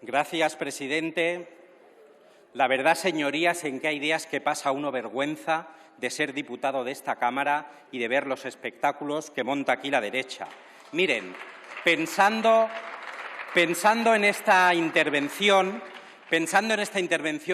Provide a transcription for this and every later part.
Gracias, presidente. La verdad, señorías, en que hay días que pasa uno vergüenza de ser diputado de esta Cámara y de ver los espectáculos que monta aquí la derecha. Miren, pensando en esta intervención,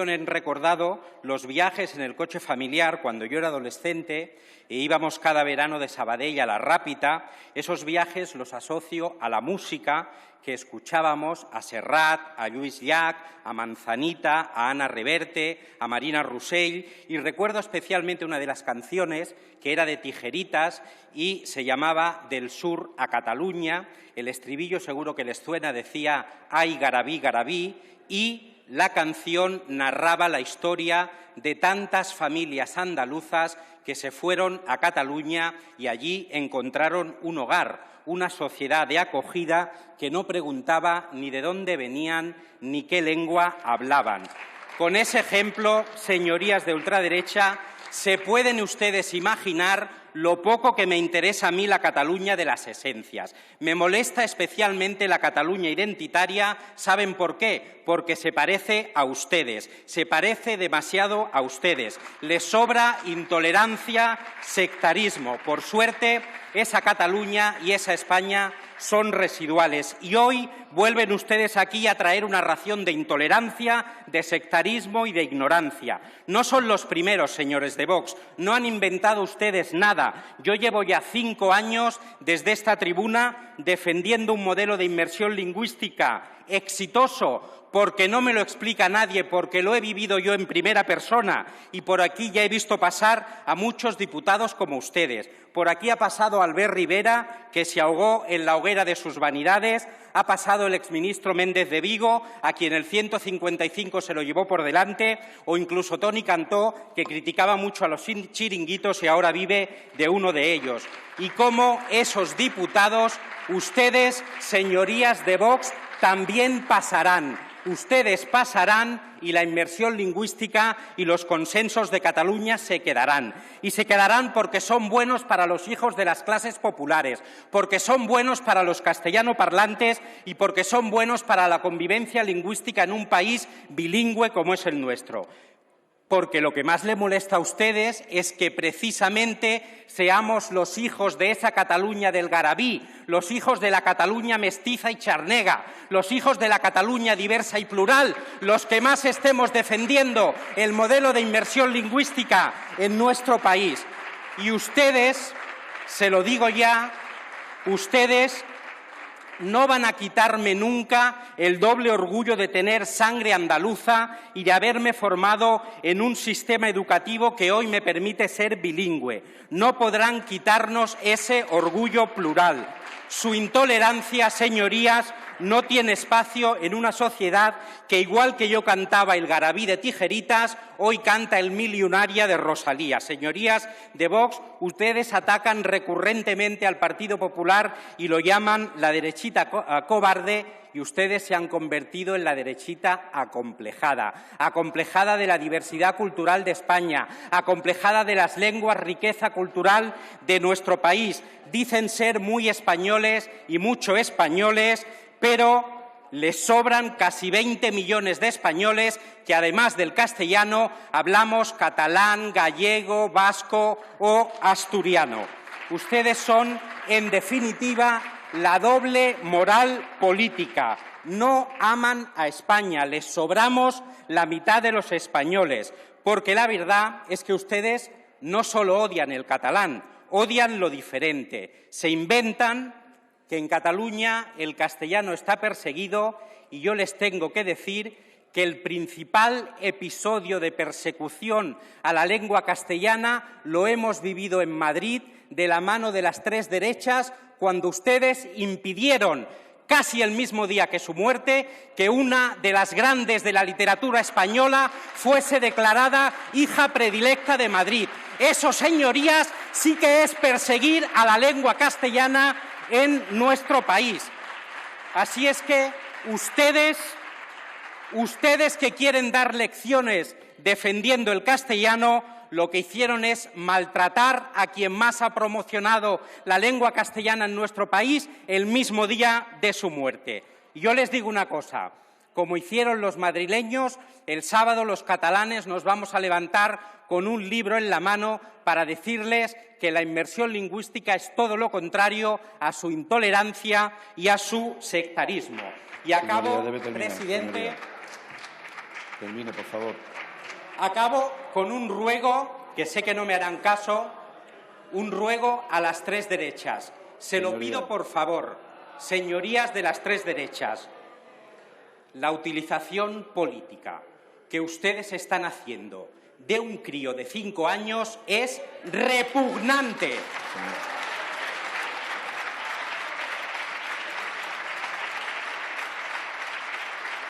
he recordado los viajes en el coche familiar cuando yo era adolescente e íbamos cada verano de Sabadell a la Rápita. Esos viajes los asocio a la música que escuchábamos, a Serrat, a Lluís Llach, a Manzanita, a Ana Reverte, a Marina Rossell, y recuerdo especialmente una de las canciones que era de Tijeritas y se llamaba Del sur a Cataluña. El estribillo seguro que les suena, decía «Ay, Garabí, Garabí», y la canción narraba la historia de tantas familias andaluzas que se fueron a Cataluña y allí encontraron un hogar, una sociedad de acogida que no preguntaba ni de dónde venían ni qué lengua hablaban. Con ese ejemplo, señorías de ultraderecha, se pueden ustedes imaginar lo poco que me interesa a mí la Cataluña de las esencias. Me molesta especialmente la Cataluña identitaria. ¿Saben por qué? Porque se parece a ustedes, se parece demasiado a ustedes. Les sobra intolerancia, sectarismo. Por suerte, esa Cataluña y esa España son residuales. Y hoy vuelven ustedes aquí a traer una ración de intolerancia, de sectarismo y de ignorancia. No son los primeros, señores de Vox. No han inventado ustedes nada. Yo llevo ya 5 años desde esta tribuna defendiendo un modelo de inmersión lingüística exitoso, porque no me lo explica nadie, porque lo he vivido yo en primera persona y por aquí ya he visto pasar a muchos diputados como ustedes. Por aquí ha pasado Albert Rivera, que se ahogó en la hoguera de sus vanidades, ha pasado el exministro Méndez de Vigo, a quien el 155 se lo llevó por delante, o incluso Toni Cantó, que criticaba mucho a los chiringuitos y ahora vive de uno de ellos. Y cómo esos diputados, ustedes, señorías de Vox, también pasarán. Ustedes pasarán y la inmersión lingüística y los consensos de Cataluña se quedarán. Y se quedarán porque son buenos para los hijos de las clases populares, porque son buenos para los castellanoparlantes y porque son buenos para la convivencia lingüística en un país bilingüe como es el nuestro. Porque lo que más le molesta a ustedes es que precisamente seamos los hijos de esa Cataluña del Garabí, los hijos de la Cataluña mestiza y charnega, los hijos de la Cataluña diversa y plural, los que más estemos defendiendo el modelo de inmersión lingüística en nuestro país. Y ustedes, se lo digo ya, ustedes no van a quitarme nunca el doble orgullo de tener sangre andaluza y de haberme formado en un sistema educativo que hoy me permite ser bilingüe. No podrán quitarnos ese orgullo plural. Su intolerancia, señorías, no tiene espacio en una sociedad que, igual que yo cantaba el Garabí de Tijeritas, hoy canta el Mil y una de Rosalía. Señorías de Vox, ustedes atacan recurrentemente al Partido Popular y lo llaman la derechita cobarde, y ustedes se han convertido en la derechita acomplejada de la diversidad cultural de España, acomplejada de las lenguas, riqueza cultural de nuestro país. Dicen ser muy españoles y mucho españoles, pero les sobran casi 20 millones de españoles que, además del castellano, hablamos catalán, gallego, vasco o asturiano. Ustedes son, en definitiva, la doble moral política. No aman a España, les sobramos la mitad de los españoles, porque la verdad es que ustedes no solo odian el catalán, odian lo diferente. Se inventan que en Cataluña el castellano está perseguido y yo les tengo que decir que el principal episodio de persecución a la lengua castellana lo hemos vivido en Madrid de la mano de las tres derechas cuando ustedes impidieron, casi el mismo día que su muerte, que una de las grandes de la literatura española fuese declarada hija predilecta de Madrid. Eso, señorías, sí que es perseguir a la lengua castellana en nuestro país. Así es que ustedes que quieren dar lecciones defendiendo el castellano, lo que hicieron es maltratar a quien más ha promocionado la lengua castellana en nuestro país el mismo día de su muerte. Y yo les digo una cosa, Como hicieron los madrileños, el sábado los catalanes nos vamos a levantar con un libro en la mano para decirles que la inmersión lingüística es todo lo contrario a su intolerancia y a su sectarismo. Y acabo, presidente. Señoría. Termine, por favor. Acabo con un ruego, que sé que no me harán caso, un ruego a las tres derechas. Se lo pido, por favor, señorías de las tres derechas. La utilización política que ustedes están haciendo de un crío de 5 años es repugnante.